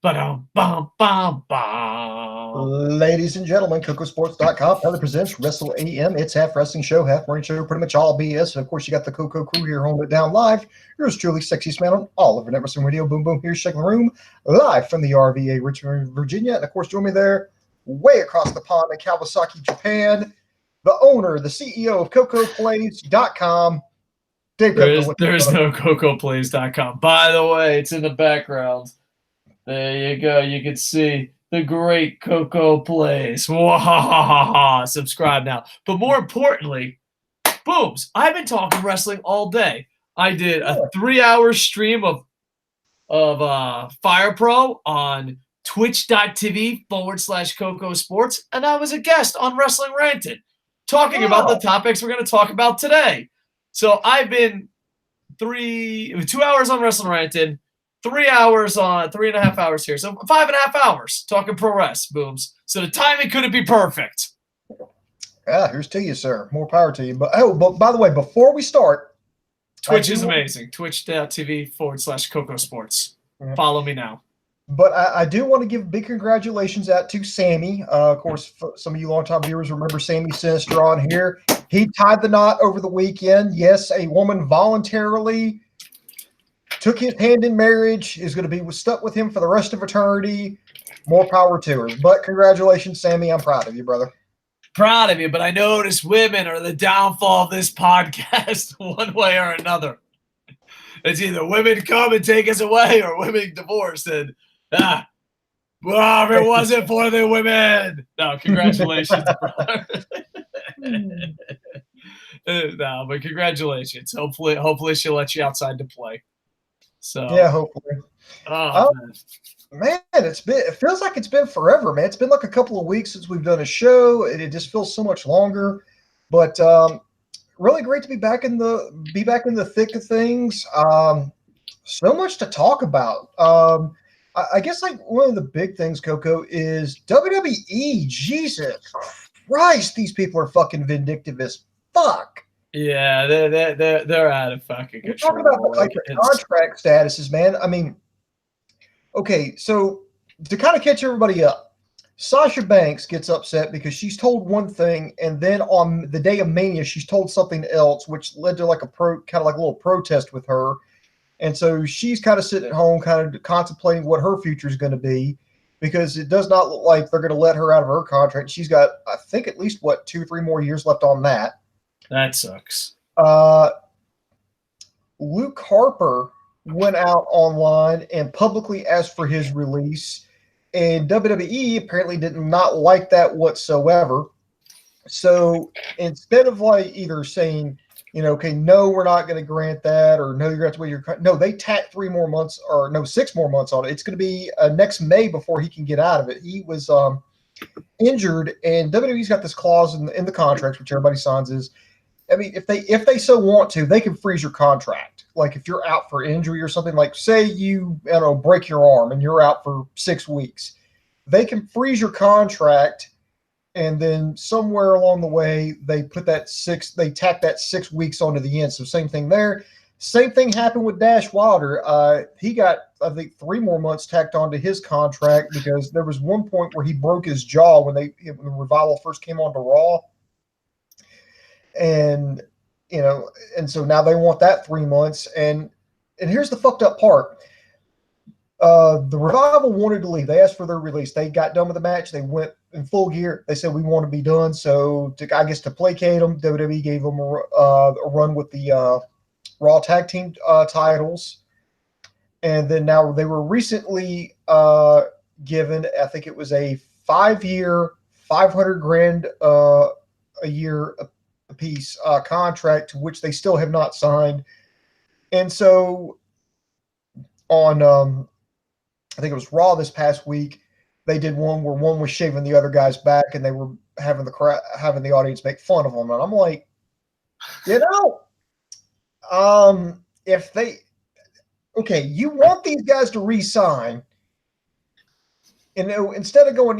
Ba-dum, bum, bum, bum. Ladies and gentlemen, KocoSports.com proudly presents Wrestle AM. It's half wrestling show, half morning show, pretty much all BS. And of course, you got the Koco crew here holding it down live. Yours truly, sexiest man on all of Net Wrestling Radio. Boom Boom here, shaking the room, live from the RVA, Richmond, Virginia. And of course, join me there, way across the pond in Kawasaki, Japan, the owner, the CEO of KocoPlays.com, Dave Koco. There's no KocoPlays.com. By the way, it's in the background. There you go. You can see the great Koco Plays. Subscribe now. But more importantly, Booms, I've been talking wrestling all day. I did a 3-hour stream of Fire Pro on twitch.tv/KocoSports, and I was a guest on Wrestling Ranted, talking about the topics we're going to talk about today. So I've been 2 hours on Wrestling Ranted, 3 hours on 3.5 hours here. So 5.5 hours talking pro wrestling, Booms. So the timing couldn't be perfect. Here's to you, sir. More power to you. But by the way, before we start, Twitch is amazing. Twitch.tv/KocoSports. Follow me now. But I do want to give big congratulations out to Sammy. Of course, some of you longtime viewers remember Sammy Sinister on here. He tied the knot over the weekend. Yes, a woman voluntarily took his hand in marriage, is going to be stuck with him for the rest of eternity. More power to her. But congratulations, Sammy. I'm proud of you, brother. Proud of you, but I notice women are the downfall of this podcast one way or another. It's either women come and take us away or women divorce. And if it wasn't for the women. No, congratulations, brother. No, but congratulations. Hopefully she'll let you outside to play. So yeah, hopefully. Man, it feels like it's been forever, man. It's been like a couple of weeks since we've done a show, and it just feels so much longer. But really great to be back in the thick of things. So much to talk about. I guess like one of the big things, Koco, is WWE. Jesus Christ, these people are fucking vindictive as fuck. Yeah, they're out of fucking control. We're talking about like the contract statuses, man. I mean, okay, so to kind of catch everybody up, Sasha Banks gets upset because she's told one thing, and then on the day of Mania, she's told something else, which led to like a little protest with her. And so she's kind of sitting at home, kind of contemplating what her future is going to be, because it does not look like they're going to let her out of her contract. She's got, I think, at least 2-3 more years left on that. That sucks. Luke Harper went out online and publicly asked for his release, and WWE apparently did not like that whatsoever. So instead of like either saying, okay, no, we're not going to grant that, or no, you're going to have to wait no, they tacked 6 more months on it. It's going to be next May before he can get out of it. He was injured, and WWE's got this clause in the contracts, which everybody signs, is, I mean, if they so want to, they can freeze your contract. Like if you're out for injury or something, like say you break your arm and you're out for 6 weeks, they can freeze your contract, and then somewhere along the way they tack that 6 weeks onto the end. So same thing there. Same thing happened with Dash Wilder. He got, I think, 3 more months tacked onto his contract because there was one point where he broke his jaw when Revival first came onto Raw. And so now they want that 3 months. And here's the fucked up part. The Revival wanted to leave. They asked for their release. They got done with the match. They went in full gear. They said, we want to be done. So to placate them, WWE gave them a run with the Raw Tag Team titles. And then now they were recently given, I think it was a 5-year, $500,000 a year piece contract, to which they still have not signed. And so on I think it was Raw this past week, they did one where one was shaving the other guy's back, and they were having the audience make fun of them. And I'm like, if they you want these guys to re-sign, and instead of going,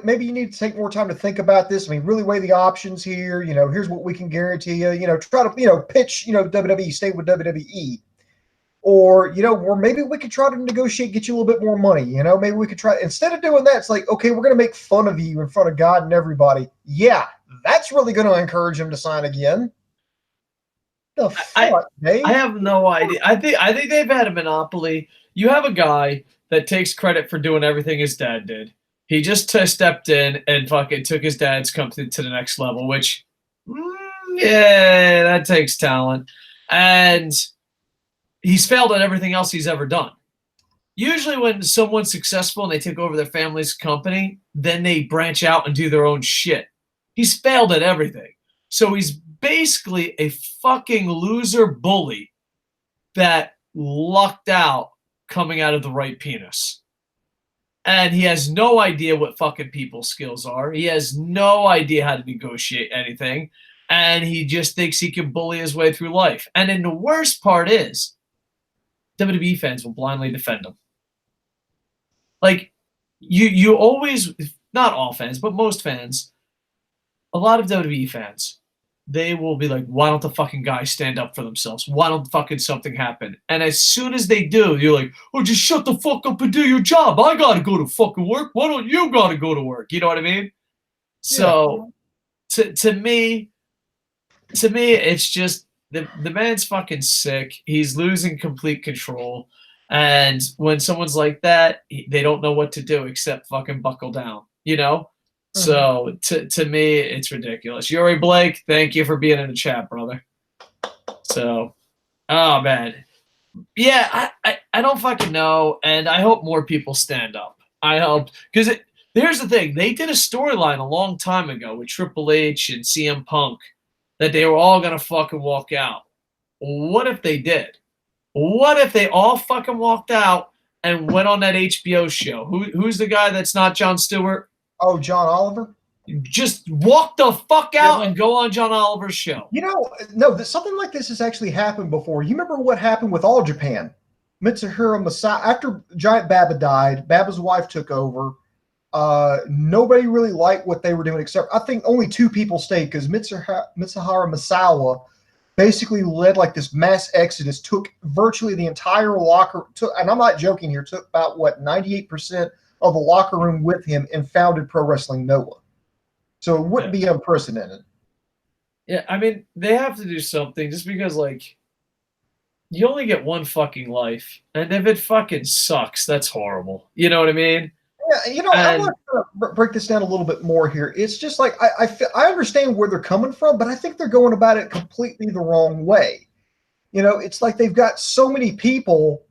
maybe you need to take more time to think about this. I mean, really weigh the options here. Here's what we can guarantee you. Try to pitch, WWE, stay with WWE. Or, or maybe we could try to negotiate, get you a little bit more money. Maybe we could try, instead of doing that, it's like, okay, we're going to make fun of you in front of God and everybody. Yeah, that's really going to encourage him to sign again. The fuck, Dave? I have no idea. I think they've had a monopoly. You have a guy that takes credit for doing everything his dad did. He just stepped in and fucking took his dad's company to the next level, which, yeah, that takes talent. And he's failed at everything else he's ever done. Usually when someone's successful and they take over their family's company, then they branch out and do their own shit. He's failed at everything. So he's basically a fucking loser bully that lucked out coming out of the right penis. And he has no idea what fucking people's skills are. He has no idea how to negotiate anything. And he just thinks he can bully his way through life. And then the worst part is, WWE fans will blindly defend him. Like, you always, not all fans, but most fans, a lot of WWE fans, they will be like, why don't the fucking guys stand up for themselves? Why don't fucking something happen? And as soon as they do, you're like, oh, just shut the fuck up and do your job. I gotta go to fucking work. Why don't you gotta go to work? You know what I mean? So, to me, it's just, the man's fucking sick. He's losing complete control. And when someone's like that, they don't know what to do except fucking buckle down, So to me, it's ridiculous. Yuri Blake, thank you for being in the chat, brother. So, oh man, yeah, I don't fucking know, and I hope more people stand up. I hope, because here's the thing: they did a storyline a long time ago with Triple H and CM Punk that they were all gonna fucking walk out. What if they did? What if they all fucking walked out and went on that HBO show? Who's the guy that's not Jon Stewart? Oh, John Oliver? Just walk the fuck out and go on John Oliver's show. No, something like this has actually happened before. You remember what happened with All Japan? Mitsuhiro Masai, after Giant Baba died, Baba's wife took over. Nobody really liked what they were doing, except I think only two people stayed, because Mitsuhiro Misawa basically led like this mass exodus, took virtually the entire locker, and I'm not joking here, took about 98% of the locker room with him and founded Pro Wrestling Noah. So it wouldn't be unprecedented. Yeah, I mean, they have to do something, just because, like, you only get one fucking life, and if it fucking sucks, that's horrible. You know what I mean? Yeah, I want to break this down a little bit more here. It's just like, I understand where they're coming from, but I think they're going about it completely the wrong way. It's like they've got so many people,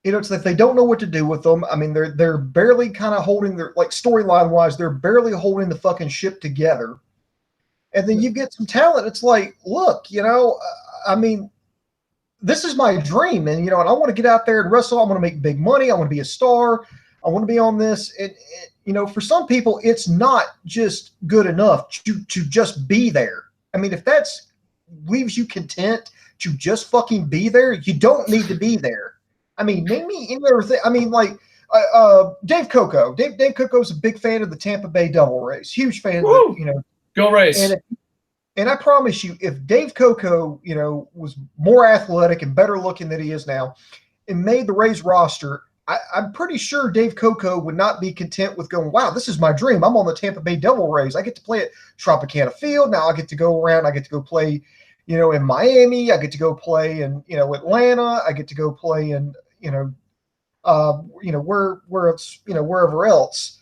it's like they don't know what to do with them. I mean, they're barely kind of holding their, like, storyline wise, they're barely holding the fucking ship together. And then you get some talent. It's like, look, I mean, this is my dream, and and I want to get out there and wrestle. I want to make big money. I want to be a star. I want to be on this. And for some people, it's not just good enough to just be there. I mean, if that's leaves you content to just fucking be there, you don't need to be there. I mean, name me any other thing. I mean, like Dave Koco. Dave Koco's a big fan of the Tampa Bay Devil Rays. Huge fan of Go Rays. And I promise you, if Dave Koco, was more athletic and better looking than he is now, and made the Rays roster, I'm pretty sure Dave Koco would not be content with going, wow, this is my dream. I'm on the Tampa Bay Devil Rays. I get to play at Tropicana Field. Now I get to go around. I get to go play, in Miami. I get to go play in, Atlanta. I get to go play in, where it's, wherever else.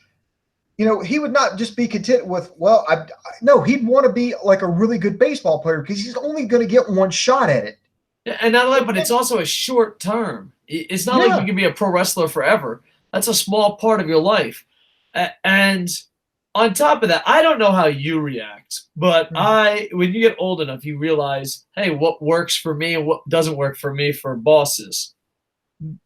He would not just be content with, well, no, he'd want to be like a really good baseball player, because he's only going to get one shot at it. Yeah, and not only, but it's also a short term. It's not like you can be a pro wrestler forever. That's a small part of your life. And on top of that, I don't know how you react, but when you get old enough, you realize, hey, what works for me and what doesn't work for me for bosses.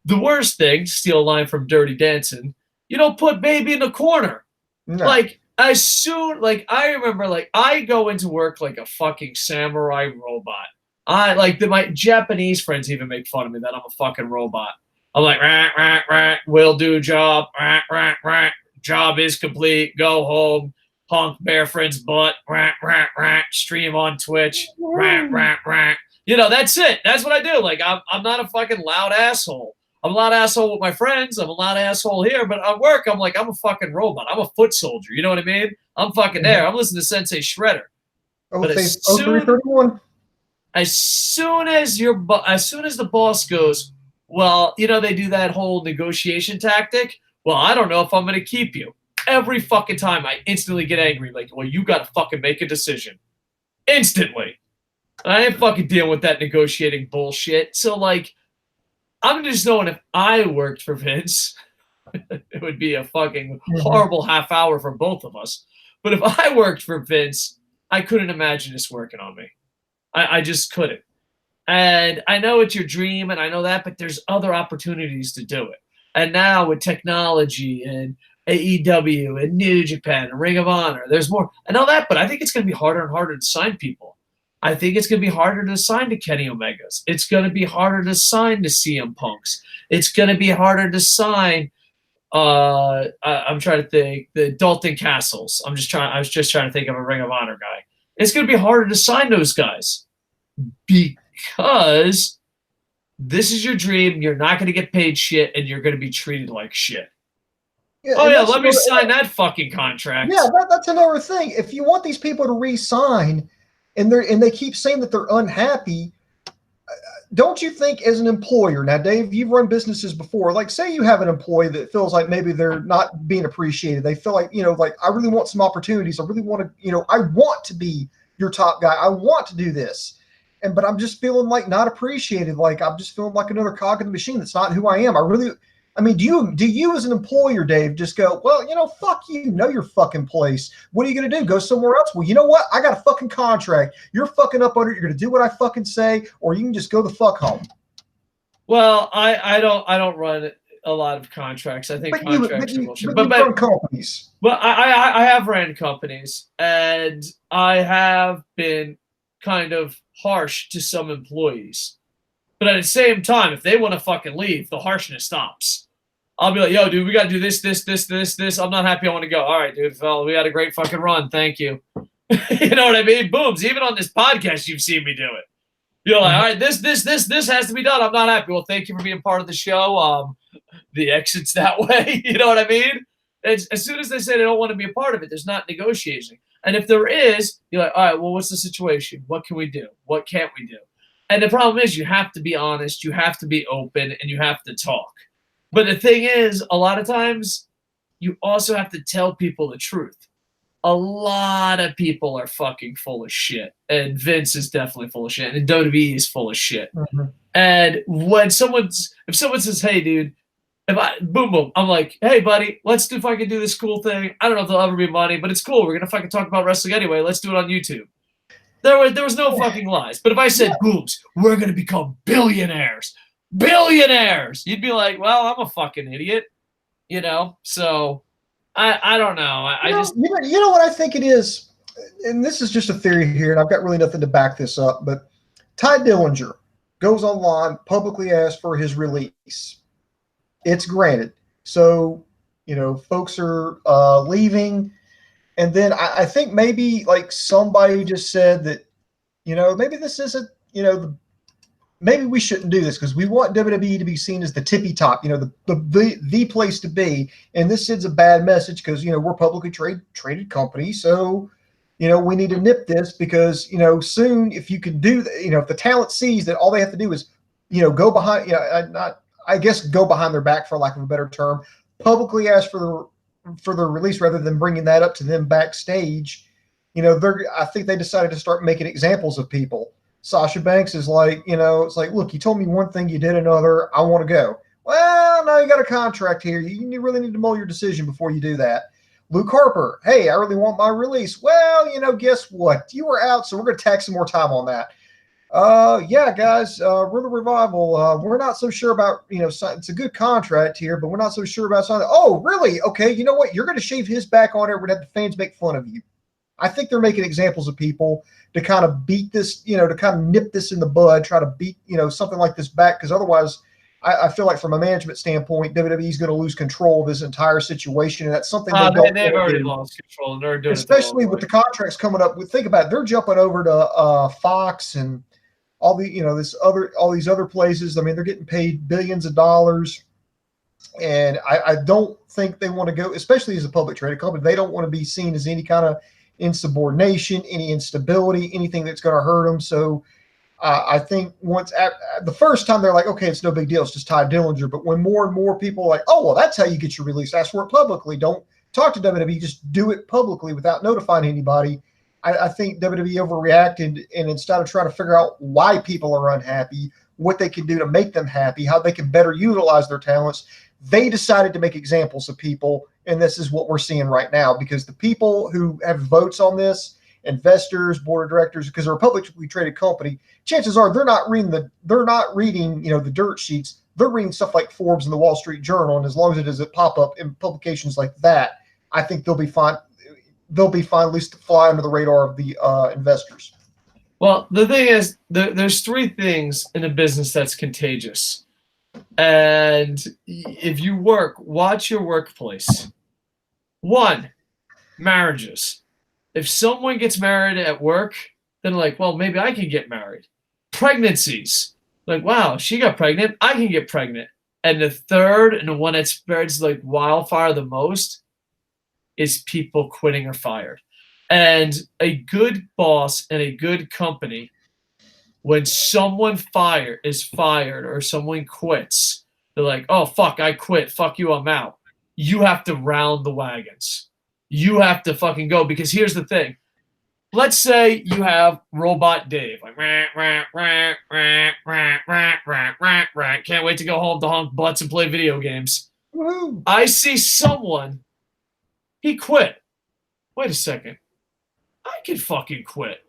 The worst thing, steal a line from Dirty Dancing, you don't put baby in the corner. No. Like, as soon, like, I remember, like, I go into work like a fucking samurai robot. My Japanese friends even make fun of me that I'm a fucking robot. I'm like, rah, rah, rah, will do job, rah, rah, rah, job is complete, go home, honk bear friend's butt, rah, rah, rah, stream on Twitch, rah, rah, rah. You know, that's it. That's what I do. Like, I'm not a fucking loud asshole. I'm a loud asshole with my friends. I'm a loud asshole here, but at work, I'm like, I'm a fucking robot. I'm a foot soldier. You know what I mean? I'm fucking there. I'm listening to Sensei Shredder. But Face 0331. as soon as the boss goes, well, you know, they do that whole negotiation tactic. Well, I don't know if I'm going to keep you. Every fucking time I instantly get angry. Like, well, you got to fucking make a decision. Instantly. I ain't fucking dealing with that negotiating bullshit. So, like, I'm just knowing if I worked for Vince, it would be a fucking horrible half hour for both of us. But if I worked for Vince, I couldn't imagine this working on me. I just couldn't. And I know it's your dream, and I know that, but there's other opportunities to do it. And now with technology and AEW and New Japan and Ring of Honor, there's more. I know that, but I think it's going to be harder and harder to sign people. I think it's going to be harder to sign to Kenny Omegas. It's going to be harder to sign to CM Punks. It's going to be harder to sign. I'm trying to think the Dalton Castles. I was just trying to think of a Ring of Honor guy. It's going to be harder to sign those guys because this is your dream. You're not going to get paid shit, and you're going to be treated like shit. Yeah, let me sign that fucking contract. Yeah, that's another thing. If you want these people to re-sign, and they keep saying that they're unhappy, don't you think as an employer, now, Dave, you've run businesses before, like say you have an employee that feels like maybe they're not being appreciated. They feel like, like I really want some opportunities. I really want to, I want to be your top guy. I want to do this. But I'm just feeling like not appreciated. Like I'm just feeling like another cog in the machine. That's not who I am. Do you as an employer, Dave, just go, well, fuck you, know your fucking place. What are you going to do? Go somewhere else? Well, you know what? I got a fucking contract. You're fucking up under it. You're going to do what I fucking say, or you can just go the fuck home. Well, I don't run a lot of contracts. I think contracts are bullshit. But run companies. Well, I have ran companies, and I have been kind of harsh to some employees. But at the same time, if they want to fucking leave, the harshness stops. I'll be like, yo, dude, we got to do this. I'm not happy. I want to go. All right, dude. Well, we had a great fucking run. Thank you. You know what I mean? Booms. Even on this podcast, you've seen me do it. You're like, all right, this has to be done. I'm not happy. Well, thank you for being part of the show. The exit's that way. You know what I mean? As soon as they say they don't want to be a part of it, there's not negotiating. And if there is, you're like, all right, well, what's the situation? What can we do? What can't we do? And the problem is you have to be honest, you have to be open, and you have to talk. But the thing is, a lot of times, you also have to tell people the truth. A lot of people are fucking full of shit. And Vince is definitely full of shit. And WWE is full of shit. Mm-hmm. And if someone says, hey, dude, boom, boom, I'm like, hey, buddy, let's fucking do this cool thing. I don't know if there'll ever be money, but it's cool. We're going to fucking talk about wrestling anyway. Let's do it on YouTube. There was no fucking lies. But if I said, Booms, we're going to become billionaires, you'd be like, well, I'm a fucking idiot, So I don't know. You know what I think it is, and this is just a theory here, and I've got really nothing to back this up, but Ty Dillinger goes online, publicly asks for his release. It's granted. So, folks are leaving. And then I think maybe like somebody just said that, maybe this isn't, maybe we shouldn't do this because we want WWE to be seen as the tippy top, the place to be. And this sends a bad message because, we're a publicly traded company. So, we need to nip this because, soon if you can do, if the talent sees that all they have to do is, go behind, go behind their back, for lack of a better term, publicly ask for the release rather than bringing that up to them backstage. I think they decided to start making examples of people. Sasha Banks is like, it's like, look, you told me one thing, you did another. I want to go. Well, now you got a contract here. You really need to mull your decision before you do that. Luke Harper, hey, I really want my release. Well, guess what? You were out, so we're going to tack some more time on that. Yeah, guys, we're the Revival. We're not so sure about, it's a good contract here, but we're not so sure about something. Oh, really? Okay, you know what? You're going to shave his back on it. We're going to have the fans make fun of you. I think they're making examples of people to kind of beat this, to kind of nip this in the bud, try to beat, something like this back, because otherwise I feel like from a management standpoint, WWE is going to lose control of this entire situation, and that's something they've already lost control. They're doing especially with the contracts coming up. Think about it. They're jumping over to Fox and all these other places. I mean, they're getting paid billions of dollars, and I don't think they want to go, especially as a public traded company. They don't want to be seen as any kind of insubordination, any instability, anything that's going to hurt them. So I think the first time they're like, okay, it's no big deal, it's just Ty Dillinger. But when more and more people are like, oh, well, that's how you get your release, ask for it publicly. Don't talk to WWE, just do it publicly without notifying anybody. I think WWE overreacted, and instead of trying to figure out why people are unhappy, what they can do to make them happy, how they can better utilize their talents, they decided to make examples of people, and this is what we're seeing right now. Because the people who have votes on this, investors, board of directors, because they're a publicly traded company, chances are they're not reading the dirt sheets. They're reading stuff like Forbes and the Wall Street Journal, and as long as it doesn't pop up in publications like that, I think they'll be fine. They'll be fine, at least to fly under the radar of the investors. Well, the thing is, there's three things in a business that's contagious. And if you watch your workplace. One, marriages. If someone gets married at work, then like, well, maybe I can get married. Pregnancies. Like, wow, she got pregnant, I can get pregnant. And the third, and the one that spreads like wildfire the most, is people quitting or fired. And a good boss and a good company, when someone is fired or someone quits, they're like, oh, fuck, I quit. Fuck you, I'm out. You have to round the wagons. You have to fucking go. Because here's the thing. Let's say you have Robot Dave. Like, can't wait to go home to honk butts and play video games. Woo-hoo. I see someone, he quit. Wait a second. I can fucking quit.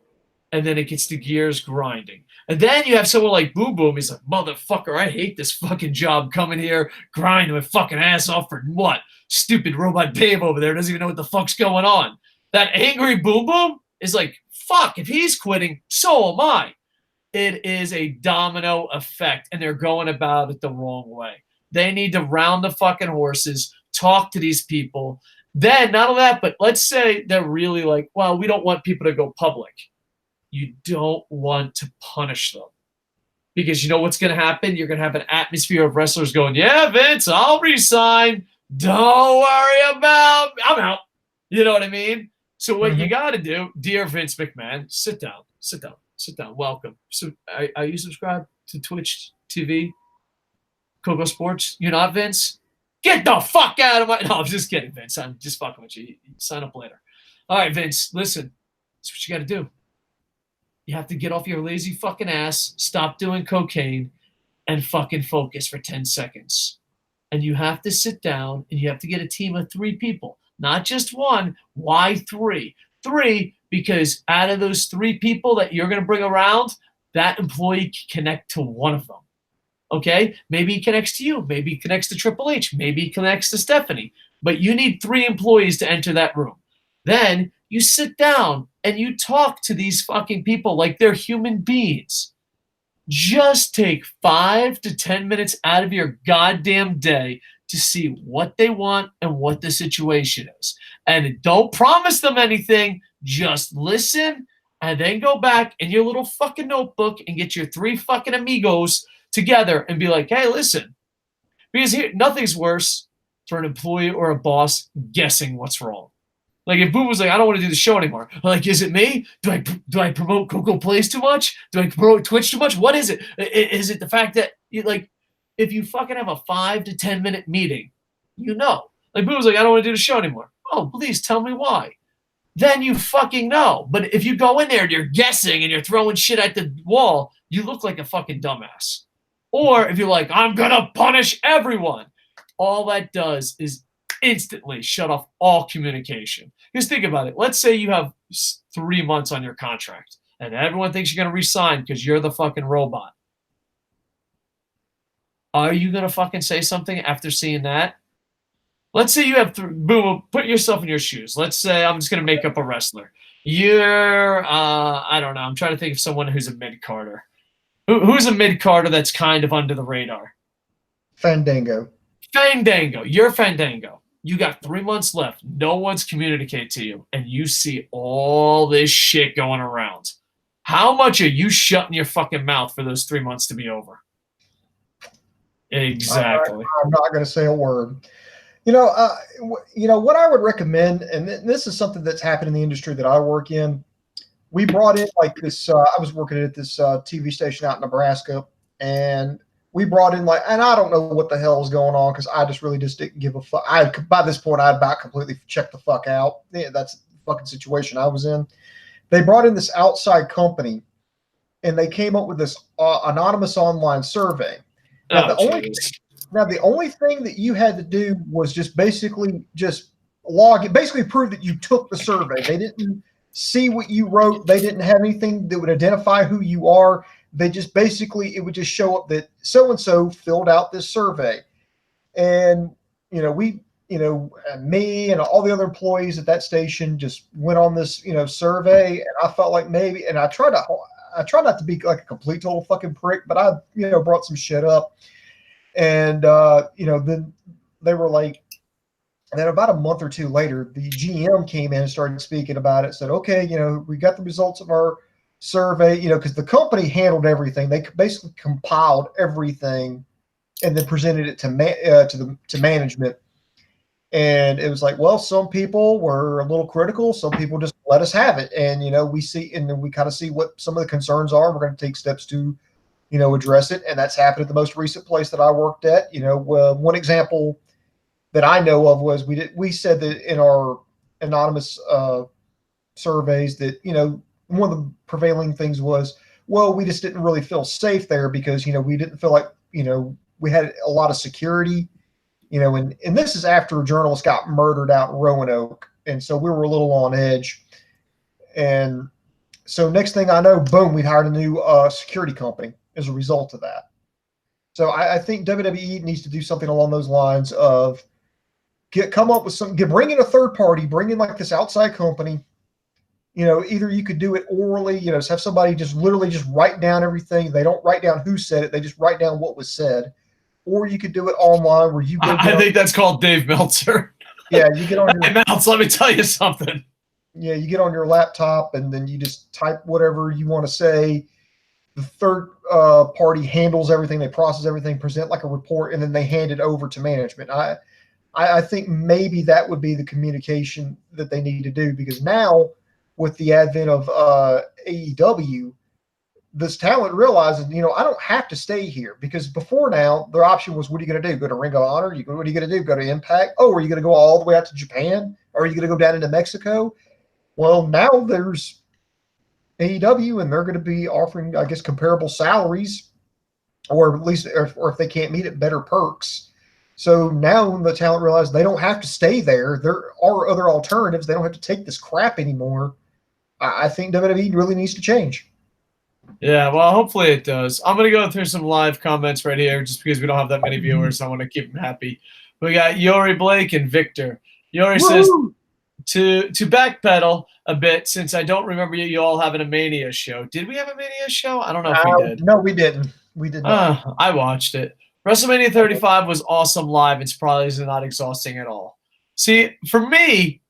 And then it gets the gears grinding. And then you have someone like Boom Boom. He's like, motherfucker, I hate this fucking job, coming here, grinding my fucking ass off for what? Stupid Robot Dave over there doesn't even know what the fuck's going on. That angry Boom Boom is like, fuck, if he's quitting, so am I. It is a domino effect, and they're going about it the wrong way. They need to round the fucking horses, talk to these people. Then, not only that, but let's say they're really like, well, we don't want people to go public. You don't want to punish them. Because you know what's going to happen? You're going to have an atmosphere of wrestlers going, yeah, Vince, I'll resign. Don't worry about me. I'm out. You know what I mean? So what you got to do, dear Vince McMahon, sit down. Welcome. So are you subscribed to Twitch TV? KocoSports? You're not, Vince? Get the fuck out of my... No, I'm just kidding, Vince. I'm just fucking with you. Sign up later. All right, Vince, listen. That's what you got to do. You have to get off your lazy fucking ass, stop doing cocaine, and fucking focus for 10 seconds. And you have to sit down, and you have to get a team of 3 people. Not just one. Why 3? 3, because out of those 3 people that you're going to bring around, that employee can connect to one of them. Okay? Maybe he connects to you. Maybe he connects to Triple H. Maybe he connects to Stephanie. But you need 3 employees to enter that room. Then you sit down and you talk to these fucking people like they're human beings. Just take 5 to 10 minutes out of your goddamn day to see what they want and what the situation is. And don't promise them anything. Just listen and then go back in your little fucking notebook and get your 3 fucking amigos together and be like, hey, listen. Because here, nothing's worse for an employee or a boss guessing what's wrong. Like if Boom was like, I don't want to do the show anymore. I'm like, is it me? Do I promote Koco Plays too much? Do I promote Twitch too much? What is it? Is it the fact that if you fucking have a 5 to 10 minute meeting, you know. Like Boom was like, I don't want to do the show anymore. Oh, please tell me why. Then you fucking know. But if you go in there and you're guessing and you're throwing shit at the wall, you look like a fucking dumbass. Or if you're like, I'm gonna punish everyone, all that does is instantly shut off all communication. Because think about it. Let's say you have 3 months on your contract and everyone thinks you're going to resign because you're the fucking robot. Are you going to fucking say something after seeing that? Let's say you have boom, put yourself in your shoes. Let's say I'm just going to make up a wrestler. You're, I don't know. I'm trying to think of someone who's a mid-carder. Who's a mid-carder that's kind of under the radar? Fandango. You're Fandango. You got 3 months left. No one's communicated to you. And you see all this shit going around. How much are you shutting your fucking mouth for those 3 months to be over? Exactly. I'm not going to say a word. What I would recommend, and this is something that's happened in the industry that I work in. We brought in like this. I was working at this TV station out in Nebraska, and we brought in and I don't know what the hell is going on because I just didn't give a fuck. By this point, I about completely checked the fuck out. Yeah, that's the fucking situation I was in. They brought in this outside company, and they came up with this anonymous online survey. Now, the only thing that you had to do was just basically just log it, basically prove that you took the survey. They didn't see what you wrote. They didn't have anything that would identify who you are. They just basically, it would just show up that so-and-so filled out this survey. And, me and all the other employees at that station just went on this, survey. And I felt like maybe, and I try not to be like a complete total fucking prick, but I, brought some shit up. And, then they were like, and then about a month or two later, the GM came in and started speaking about it, said, okay, we got the results of our survey, because the company handled everything. They basically compiled everything and then presented it to management. And it was like, well, some people were a little critical. Some people just let us have it. And, we see, and then we kind of see what some of the concerns are. We're going to take steps to, address it. And that's happened at the most recent place that I worked at. One example that I know of was we said that in our anonymous surveys that, one of the prevailing things was, well, we just didn't really feel safe there because, we didn't feel like, we had a lot of security, and this is after a journalist got murdered out in Roanoke. And so we were a little on edge. And so next thing I know, boom, we hired a new security company as a result of that. So I think WWE needs to do something along those lines of come up with bring in a third party, bring in like this outside company. Either you could do it orally, just have somebody just literally just write down everything. They don't write down who said it. They just write down what was said. Or you could do it online where you go. I think that's called Dave Meltzer. Yeah, you get on your Meltz, let me tell you something. Yeah, you get on your laptop and then you just type whatever you want to say. The third party handles everything. They process everything, present like a report, and then they hand it over to management. I think maybe that would be the communication that they need to do, because now with the advent of AEW, this talent realizes, I don't have to stay here, because before now their option was, what are you going to do? Go to Ring of Honor? What are you going to do? Go to Impact? Oh, are you going to go all the way out to Japan? Or are you going to go down into Mexico? Well, now there's AEW, and they're going to be offering, I guess, comparable salaries, or at least, or if they can't meet it, better perks. So now the talent realizes they don't have to stay there. There are other alternatives. They don't have to take this crap anymore. I think WWE really needs to change. Yeah, well, hopefully it does. I'm going to go through some live comments right here just because we don't have that many viewers. I want to keep them happy. We got Yori Blake and Victor. Yori says, to backpedal a bit, since I don't remember you all having a Mania show. Did we have a Mania show? I don't know if we did. No, we didn't. We did not. I watched it. WrestleMania 35 was awesome live. It's probably not exhausting at all. See, for me,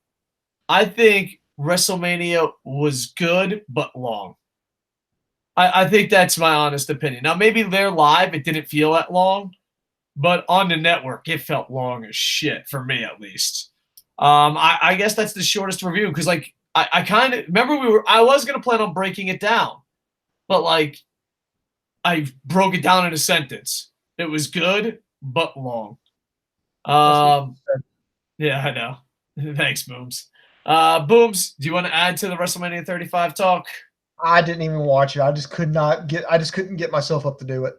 I think WrestleMania was good but long. I think that's my honest opinion. Now, maybe there live, it didn't feel that long, but on the network, it felt long as shit, for me at least. I guess that's the shortest review, because I kind of remember I was going to plan on breaking it down, but I broke it down in a sentence. It was good but long. Yeah, I know. Thanks, Booms. Booms, do you want to add to the WrestleMania 35 talk? I didn't even watch it. I just couldn't get myself up to do it.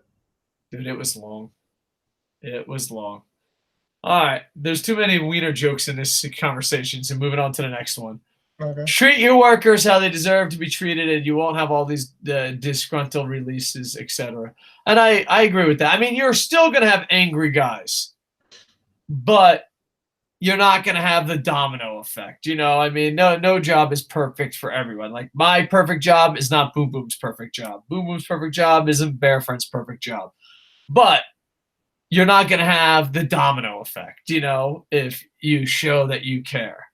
Dude, it was long. It was long. All right. There's too many wiener jokes in this conversation, so moving on to the next one. Okay. Treat your workers how they deserve to be treated, and you won't have all these disgruntled releases, etc. And I agree with that. I mean, you're still going to have angry guys, but you're not going to have the domino effect. I mean, no job is perfect for everyone. Like, my perfect job is not Boom Boom's perfect job. Boom Boom's perfect job isn't Bear Friend's perfect job. But you're not going to have the domino effect, if you show that you care.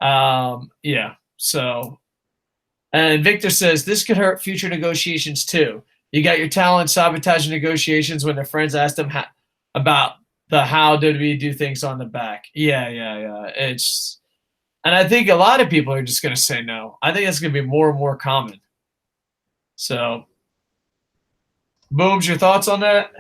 Yeah. So And Victor says this could hurt future negotiations too. You got your talent sabotaging negotiations when their friends ask them about how WWE do things on the back. Yeah. And I think a lot of people are just going to say no. I think that's going to be more and more common. So, Booms, your thoughts on that?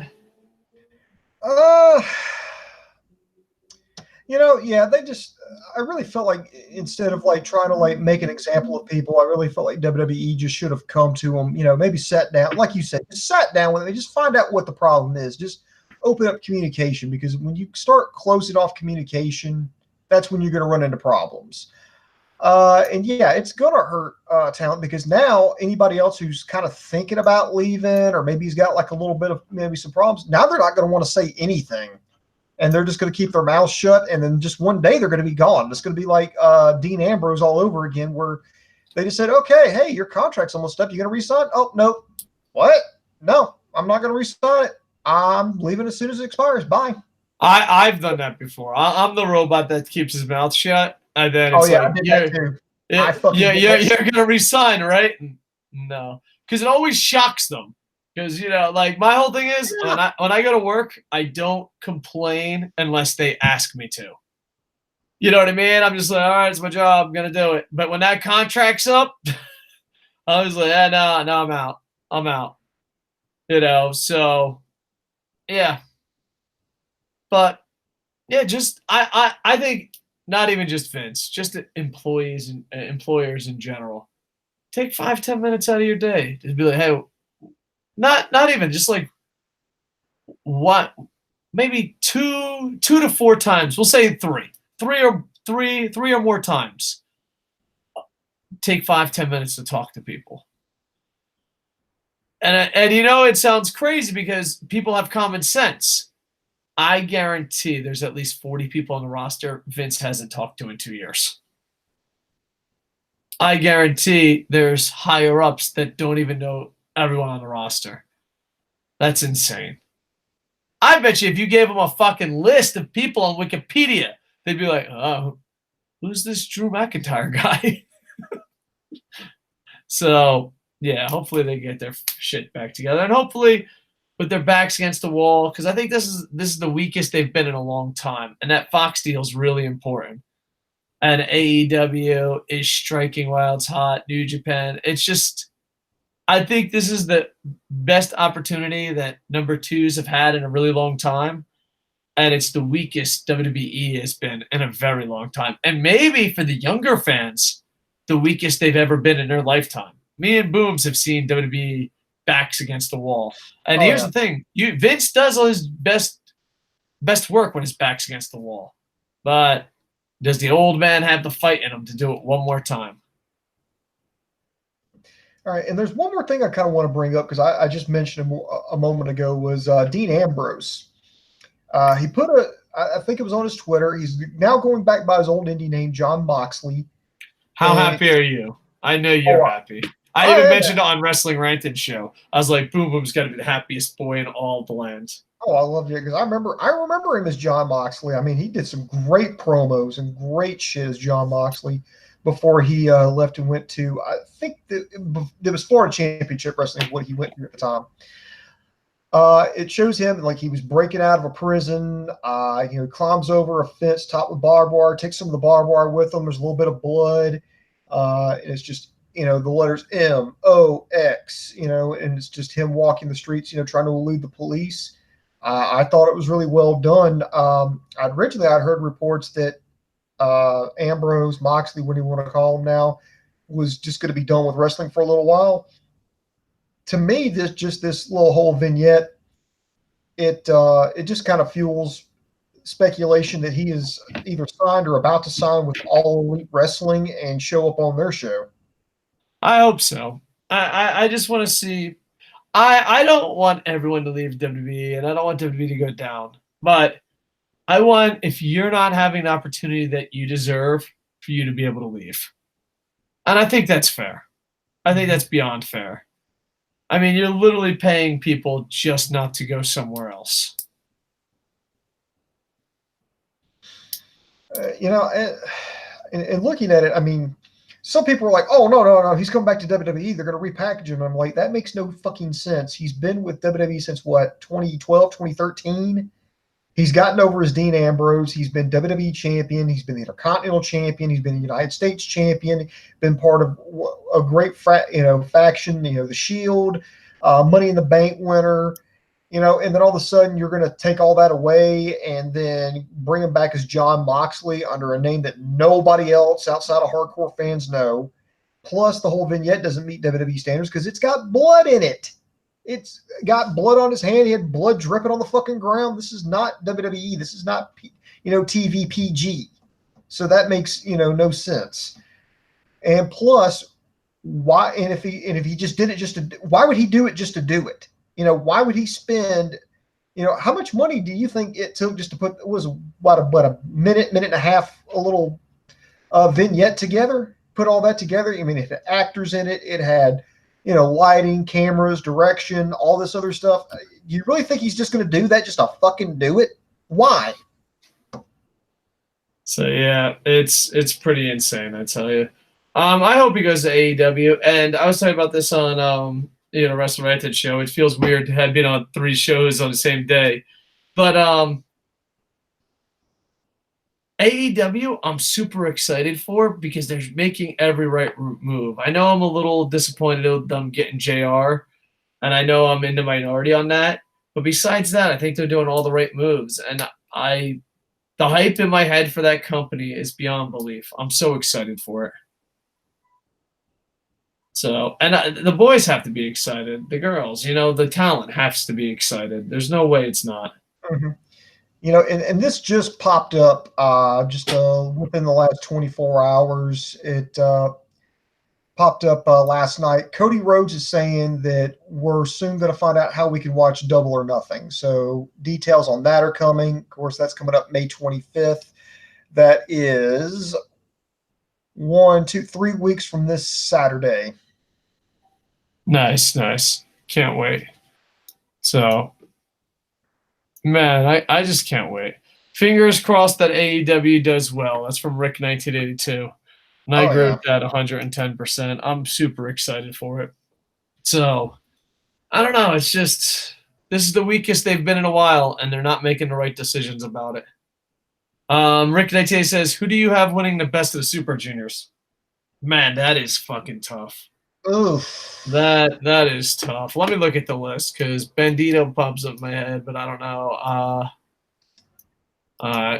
I really felt like instead of like trying to like make an example of people, I really felt like WWE just should have come to them, maybe sat down, like you said, just sat down with them, just find out what the problem is, just open up communication, because when you start closing off communication, that's when you're going to run into problems. And yeah, it's going to hurt talent, because now anybody else who's kind of thinking about leaving, or maybe he's got like a little bit of maybe some problems, now they're not going to want to say anything. And they're just going to keep their mouths shut, and then just one day they're going to be gone. It's going to be like Dean Ambrose all over again, where they just said, okay, hey, your contract's almost up. You going to re-sign? Oh, no. What? No, I'm not going to re-sign it. I'm leaving as soon as it expires. Bye. I've done that before. I'm the robot that keeps his mouth shut, and then it's I did that too. You're going to re-sign, right? No, because it always shocks them. Because, like my whole thing is when I go to work, I don't complain unless they ask me to. You know what I mean? I'm just like, all right, it's my job. I'm going to do it. But when that contract's up, I was like, no, I'm out. I'm out. So, yeah. But, yeah, just I think not even just Vince, just employees and employers in general. Take 5-10 minutes out of your day to be like, hey, not even just like what, maybe two to four times. We'll say three or more times. Take 5-10 minutes to talk to people. And it sounds crazy because people have common sense. I guarantee there's at least 40 people on the roster Vince hasn't talked to in 2 years. I guarantee there's higher ups that don't even know everyone on the roster. That's insane. I bet you if you gave them a fucking list of people on Wikipedia, they'd be like, oh, who's this Drew McIntyre guy? So, yeah, hopefully they get their shit back together. And hopefully with their backs against the wall, because I think this is the weakest they've been in a long time. And that Fox deal is really important. And AEW is striking while it's hot. New Japan. It's just, I think this is the best opportunity that number twos have had in a really long time. And it's the weakest WWE has been in a very long time. And maybe for the younger fans, the weakest they've ever been in their lifetime. Me and Booms have seen WWE backs against the wall. And here's the thing. Vince does all his best work when his back's against the wall. But does the old man have the fight in him to do it one more time? All right, and there's one more thing I kind of want to bring up, because I just mentioned him a moment ago, was Dean Ambrose. He put I think it was on his Twitter. He's now going back by his old indie name, John Moxley. How happy are you? I know you're happy. I even mentioned it on Wrestling Ranted show. I was like, Boom Boom's got to be the happiest boy in all the land. Oh, I love it, because I remember him as John Moxley. I mean, he did some great promos and great shit as John Moxley before he left and went to, I think it was Florida Championship Wrestling, what he went to at the time. It shows him like he was breaking out of a prison. He climbs over a fence topped with barbed wire, takes some of the barbed wire with him. There's a little bit of blood. And it's just, the letters MOX, and it's just him walking the streets, trying to elude the police. I thought it was really well done. Originally I'd heard reports that Ambrose, Moxley, what do you want to call him now, was just going to be done with wrestling for a little while. To me, this little whole vignette, it just kind of fuels speculation that he is either signed or about to sign with All Elite Wrestling and show up on their show. I hope so. I just want to see. I don't want everyone to leave WWE, and I don't want WWE to go down. But I want, if you're not having the opportunity that you deserve, for you to be able to leave. And I think that's fair. I think that's beyond fair. I mean, you're literally paying people just not to go somewhere else. And looking at it, I mean, some people are like, oh, no, he's coming back to WWE. They're going to repackage him. I'm like, that makes no fucking sense. He's been with WWE since what, 2012, 2013? He's gotten over his Dean Ambrose. He's been WWE champion. He's been the Intercontinental champion. He's been the United States champion. Been part of a great faction. The Shield, Money in the Bank winner. And then all of a sudden you're going to take all that away and then bring him back as John Moxley under a name that nobody else outside of hardcore fans know. Plus, the whole vignette doesn't meet WWE standards because it's got blood in it. It's got blood on his hand. He had blood dripping on the fucking ground. This is not WWE. This is not, TV PG. So that makes, no sense. And plus, why? And if he just did it why would he do it just to do it? Why would he spend, how much money do you think it took just to put, a minute and a half, a little vignette together, put all that together? I mean, it had actors in it. It had, lighting, cameras, direction, all this other stuff. You really think he's just going to do that just to fucking do it? Why? So yeah, it's pretty insane, I tell you. I hope he goes to AEW. And I was talking about this on Wrestle Ranted show. It feels weird to have been on 3 shows on the same day, but AEW, I'm super excited for because they're making every right move. I know I'm a little disappointed with them getting JR, and I know I'm in the minority on that. But besides that, I think they're doing all the right moves. And the hype in my head for that company is beyond belief. I'm so excited for it. So, and the boys have to be excited. The girls, the talent has to be excited. There's no way it's not. Mm-hmm. And this just popped up within the last 24 hours. It popped up last night. Cody Rhodes is saying that we're soon going to find out how we can watch Double or Nothing. So details on that are coming. Of course, that's coming up May 25th. That is 3 weeks from this Saturday. Nice. Can't wait. So, man, I just can't wait. Fingers crossed that AEW does well. That's from Rick 1982. And I agree with that 110%. I'm super excited for it. So, I don't know. It's just, this is the weakest they've been in a while, and they're not making the right decisions about it. Rick 1980 says, who do you have winning the Best of the Super Juniors? Man, that is fucking tough. Oof. That is tough. Let me look at the list because Bandito pops up in my head, but I don't know.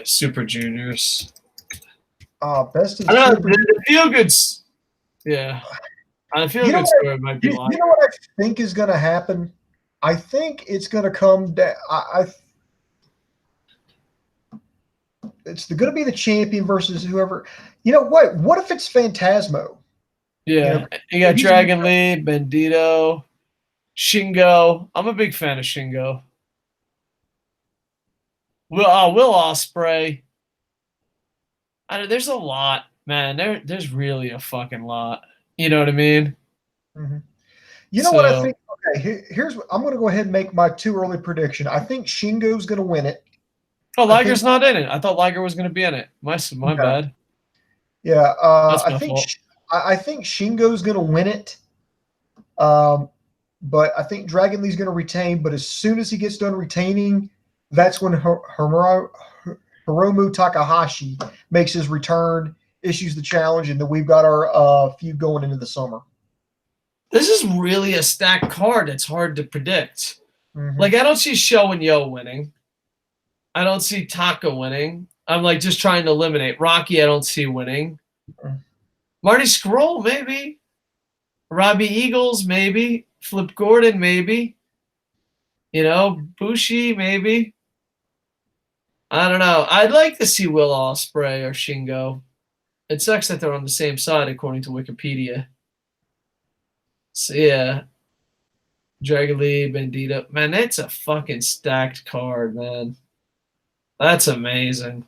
Super Juniors. Best of I don't know. Super. The feel goods. Yeah. I feel good story might be lying. You know what I think is going to happen? I think it's going to come down. It's going to be the champion versus whoever. You know what? What if it's Phantasmo? Yeah, you got Dragon Lee, Bandito, Shingo. I'm a big fan of Shingo. Will Ospreay. There's a lot, man. There's really a fucking lot. You know what I mean? Mm-hmm. You know what I think? Okay, here's what I'm going to go ahead and make my too early prediction. I think Shingo's going to win it. Oh, Liger's not in it. I thought Liger was going to be in it. My bad. Yeah, that's my fault. I think Shingo's going to win it, but I think Dragon Lee's going to retain. But as soon as he gets done retaining, that's when Hiromu Takahashi makes his return, issues the challenge, and then we've got our feud going into the summer. This is really a stacked card. It's hard to predict. Mm-hmm. Like, I don't see Sho and Yo winning. I don't see Taka winning. I'm like just trying to eliminate. Rocky, I don't see winning. Mm-hmm. Marty Scurll, maybe. Robbie Eagles, maybe. Flip Gordon, maybe. Bushi, maybe. I don't know. I'd like to see Will Ospreay or Shingo. It sucks that they're on the same side, according to Wikipedia. So, yeah. Dragon Lee, Bandito. Man, that's a fucking stacked card, man. That's amazing.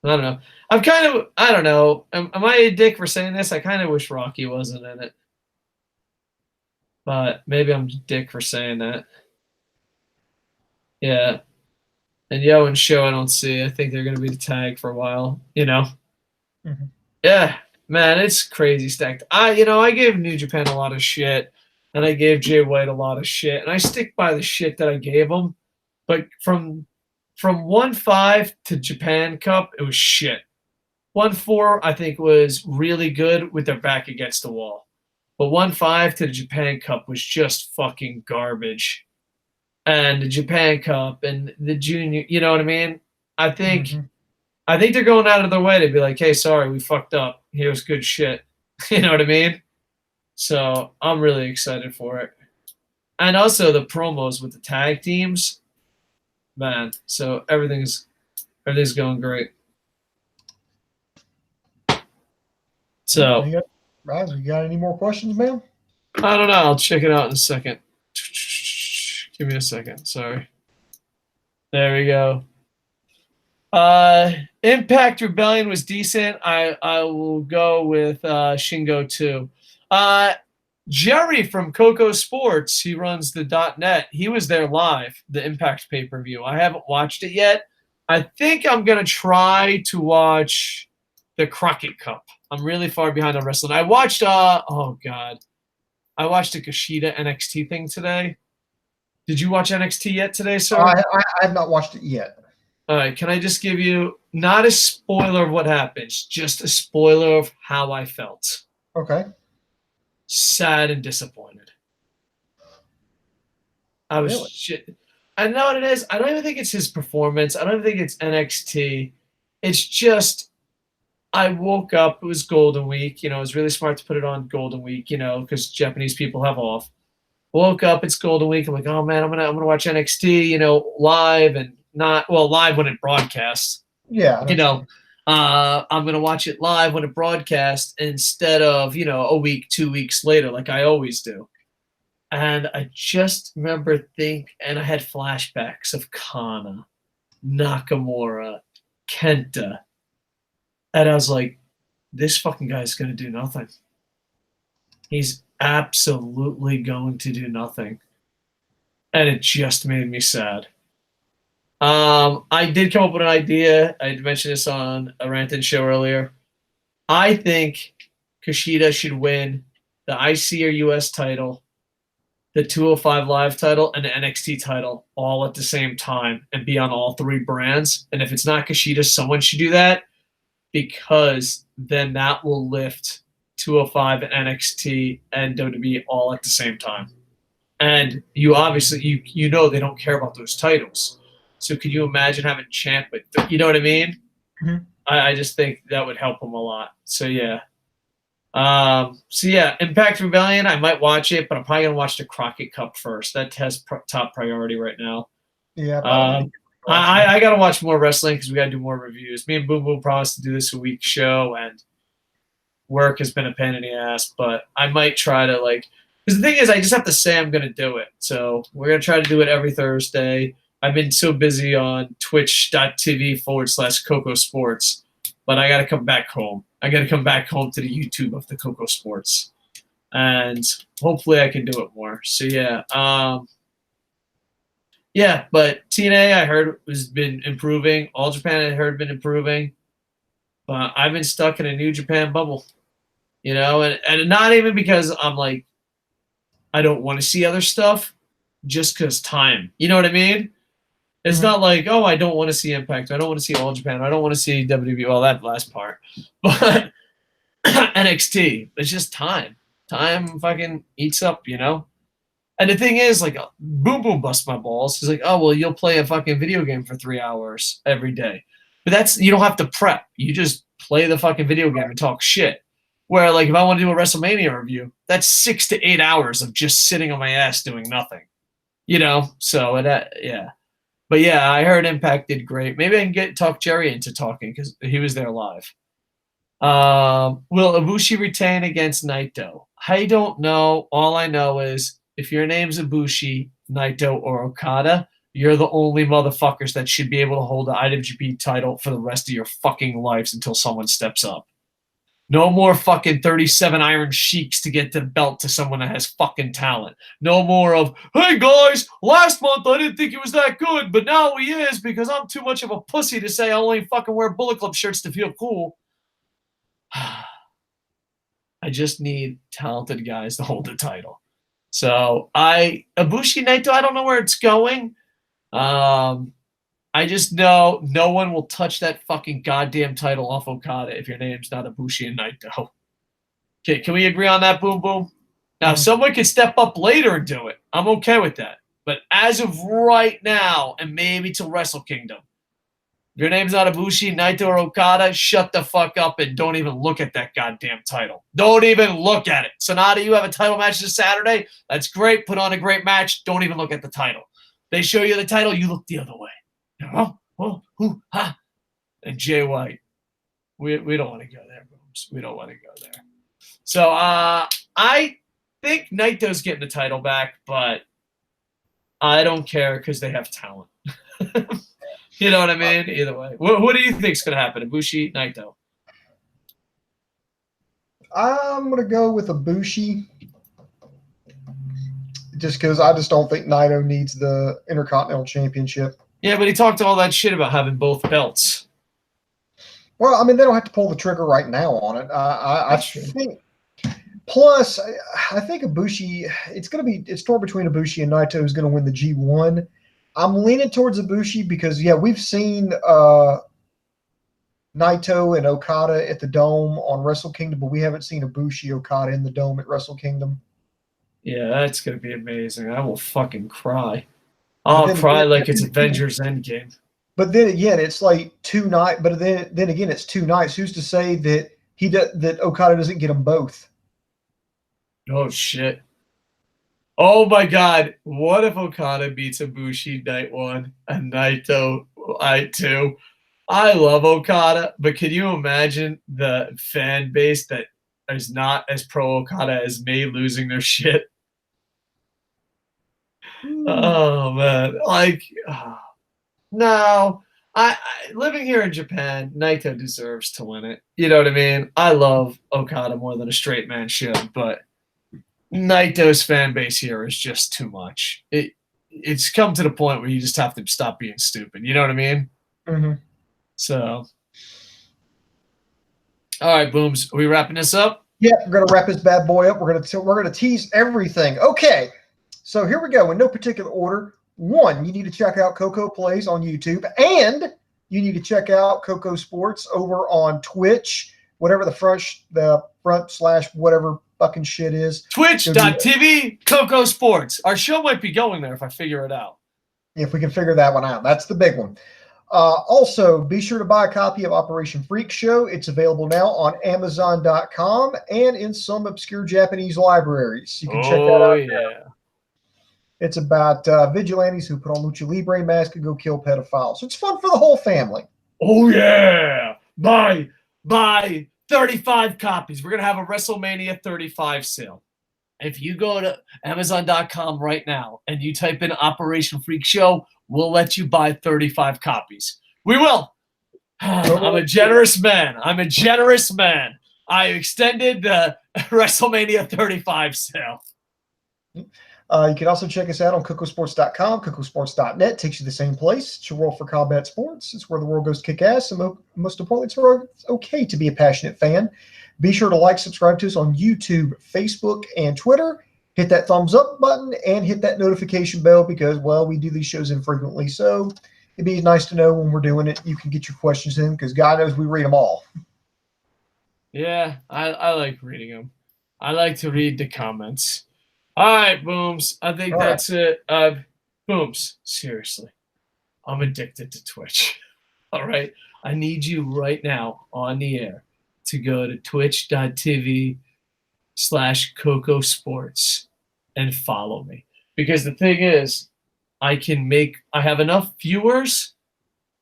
I don't know. I don't know. Am I a dick for saying this? I kind of wish Rocky wasn't in it. But maybe I'm a dick for saying that. Yeah. And Yo and Sho, I don't see. I think they're going to be the tag for a while. Mm-hmm. Yeah. Man, it's crazy stacked. I gave New Japan a lot of shit, and I gave Jay White a lot of shit, and I stick by the shit that I gave him. But from 1-5 to Japan Cup, it was shit. 1-4, I think, was really good with their back against the wall. But 1-5 to the Japan Cup was just fucking garbage. And the Japan Cup and the junior, you know what I mean? I think they're going out of their way to be like, hey, sorry, we fucked up. Here's good shit. You know what I mean? So I'm really excited for it. And also the promos with the tag teams, man. So everything's going great. So you got any more questions, man? I don't know. I'll check it out in a second. Give me a second. Sorry. There we go. Impact Rebellion was decent. I will go with Shingo too. Jerry from KocoSports, he runs the .net. He was there live, the Impact pay-per-view. I haven't watched it yet. I think I'm gonna try to watch the Crockett Cup. I'm really far behind on wrestling. I watched I watched the Kushida NXT thing today. Did you watch NXT yet today, sir? I have not watched it yet. All right, can I just give you not a spoiler of what happens, just a spoiler of how I felt. Okay. Sad and disappointed. I was Really? shit. I know what it is. I don't even think it's his performance. I don't even think it's NXT. It's just I woke up. It was Golden Week. It was really smart to put it on Golden Week. Because Japanese people have off. Woke up. It's Golden Week. I'm like, oh man, I'm gonna watch NXT. Live and not live when it broadcasts. Yeah. I'm gonna watch it live when it broadcasts instead of a week, 2 weeks later, like I always do. And I just remember and I had flashbacks of Kana, Nakamura, Kenta, and I was like, this fucking guy's gonna do nothing. He's absolutely going to do nothing, and it just made me sad. I did come up with an idea. I mentioned this on a Rantin show earlier. I think Kushida should win the IC or US title, the 205 Live title, and the NXT title all at the same time and be on all three brands. And if it's not Kushida, someone should do that because then that will lift 205 and NXT and WWE all at the same time. And you obviously, you know they don't care about those titles. So could you imagine having Champ with, you know what I mean? Mm-hmm. I just think that would help him a lot. So yeah. Impact Rebellion, I might watch it, but I'm probably going to watch the Crockett Cup first. That has top priority right now. Yeah. I got to watch more wrestling because we got to do more reviews. Me and Boom Boom promised to do this a week show, and work has been a pain in the ass, but I might try to because the thing is I just have to say I'm going to do it. So we're going to try to do it every Thursday. I've been so busy on twitch.tv/KocoSports, but I got to come back home. I got to come back home to the YouTube of the KocoSports, and hopefully I can do it more. So yeah. But TNA I heard has been improving. All Japan I heard been improving, but I've been stuck in a New Japan bubble, and not even because I'm like, I don't want to see other stuff, just because time. You know what I mean? It's not like, oh, I don't want to see Impact. I don't want to see All Japan. I don't want to see WWE. Well, that last part. But NXT, it's just time. Time fucking eats up, And the thing is, Boom Boom busts my balls. He's like, oh, well, you'll play a fucking video game for 3 hours every day. But you don't have to prep. You just play the fucking video game and talk shit. Where, if I want to do a WrestleMania review, that's 6 to 8 hours of just sitting on my ass doing nothing. So, yeah. But yeah, I heard Impact did great. Maybe I can talk Jerry into talking because he was there live. Will Ibushi retain against Naito? I don't know. All I know is if your name's Ibushi, Naito, or Okada, you're the only motherfuckers that should be able to hold the IWGP title for the rest of your fucking lives until someone steps up. No more fucking 37 Iron Sheiks to get the belt to someone that has fucking talent. No more of, hey guys, last month I didn't think he was that good, but now he is because I'm too much of a pussy to say I only fucking wear Bullet Club shirts to feel cool. I just need talented guys to hold the title. So Ibushi Naito, I don't know where it's going. I just know no one will touch that fucking goddamn title off Okada if your name's not Ibushi and Naito. Okay, can we agree on that, Boom Boom? Now, someone could step up later and do it. I'm okay with that. But as of right now, and maybe till Wrestle Kingdom, if your name's not Ibushi, Naito, or Okada, shut the fuck up and don't even look at that goddamn title. Don't even look at it. Sonata, you have a title match this Saturday. That's great. Put on a great match. Don't even look at the title. They show you the title, you look the other way. And Jay White. We don't want to go there, Booms. We don't want to go there. So I think Naito's getting the title back, but I don't care because they have talent. You know what I mean? Either way. What do you think is going to happen? Ibushi, Naito? I'm going to go with Ibushi just because I just don't think Naito needs the Intercontinental Championship. Yeah, but he talked all that shit about having both belts. Well, I mean, they don't have to pull the trigger right now on it. I think. Plus, I think Ibushi. It's torn between Ibushi and Naito who's going to win the G1. I'm leaning towards Ibushi because we've seen Naito and Okada at the Dome on Wrestle Kingdom, but we haven't seen Ibushi Okada in the Dome at Wrestle Kingdom. Yeah, that's going to be amazing. I will fucking cry. I'll cry like it's Avengers Endgame. But then again, it's like 2 nights. But then again, it's 2 nights. Who's to say that that Okada doesn't get them both? Oh shit! Oh my god! What if Okada beats Ibushi night 1 and Naito night 2? I love Okada, but can you imagine the fan base that is not as pro Okada as me losing their shit? Oh man, no. I living here in Japan, Naito deserves to win it. You know what I mean? I love Okada more than a straight man should, but Naito's fan base here is just too much. It's come to the point where you just have to stop being stupid. You know what I mean? Mm-hmm. So, all right, Booms, are we wrapping this up? Yeah, we're gonna wrap this bad boy up. We're gonna tease everything. Okay, so here we go in no particular order. 1, you need to check out Koco Plays on YouTube, and you need to check out KocoSports over on Twitch, whatever the front slash whatever fucking shit is. Twitch.tv KocoSports. Our show might be going there if I figure it out. If we can figure that one out. That's the big one. Also, be sure to buy a copy of Operation Freak Show. It's available now on Amazon.com and in some obscure Japanese libraries. You can check that out. Yeah. It's about vigilantes who put on lucha libre masks and go kill pedophiles. So it's fun for the whole family. Oh yeah! Buy 35 copies. We're gonna have a WrestleMania 35 sale. If you go to Amazon.com right now and you type in Operation Freak Show, we'll let you buy 35 copies. We will. I'm a generous man. I extended the WrestleMania 35 sale. You can also check us out on KocoSports.com. KocoSports.net takes you to the same place. It's your world for combat sports. It's where the world goes to kick ass. And most importantly, it's where it's okay to be a passionate fan. Be sure to like, subscribe to us on YouTube, Facebook, and Twitter. Hit that thumbs up button and hit that notification bell because, well, we do these shows infrequently. So it'd be nice to know when we're doing it. You can get your questions in because God knows we read them all. Yeah, I like reading them. I like to read the comments. All right, Booms. I think that's it. Booms, seriously. I'm addicted to Twitch. All right? I need you right now on the air to go to twitch.tv/KocoSports and follow me. Because the thing is, I have enough viewers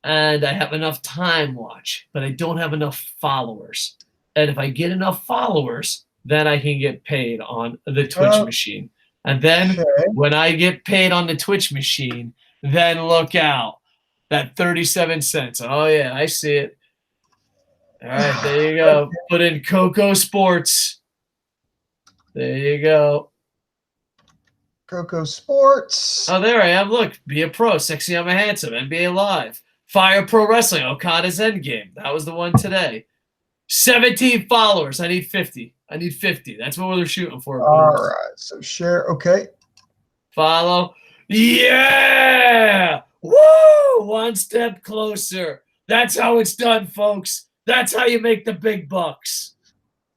and I have enough time watch, but I don't have enough followers. And if I get enough followers, then I can get paid on the Twitch machine. And then when I get paid on the Twitch machine, then look out. That 37 cents. Oh, yeah, I see it. All right, there you go. Put in KocoSports. There you go. KocoSports. Oh, there I am. Look, be a pro. Sexy, I'm a handsome. NBA Live. Fire Pro Wrestling. Okada's Endgame. That was the one today. 17 followers. I need 50. I need 50. That's what we're shooting for. All right. So share. Okay. Follow. Yeah! Woo! One step closer. That's how it's done, folks. That's how you make the big bucks.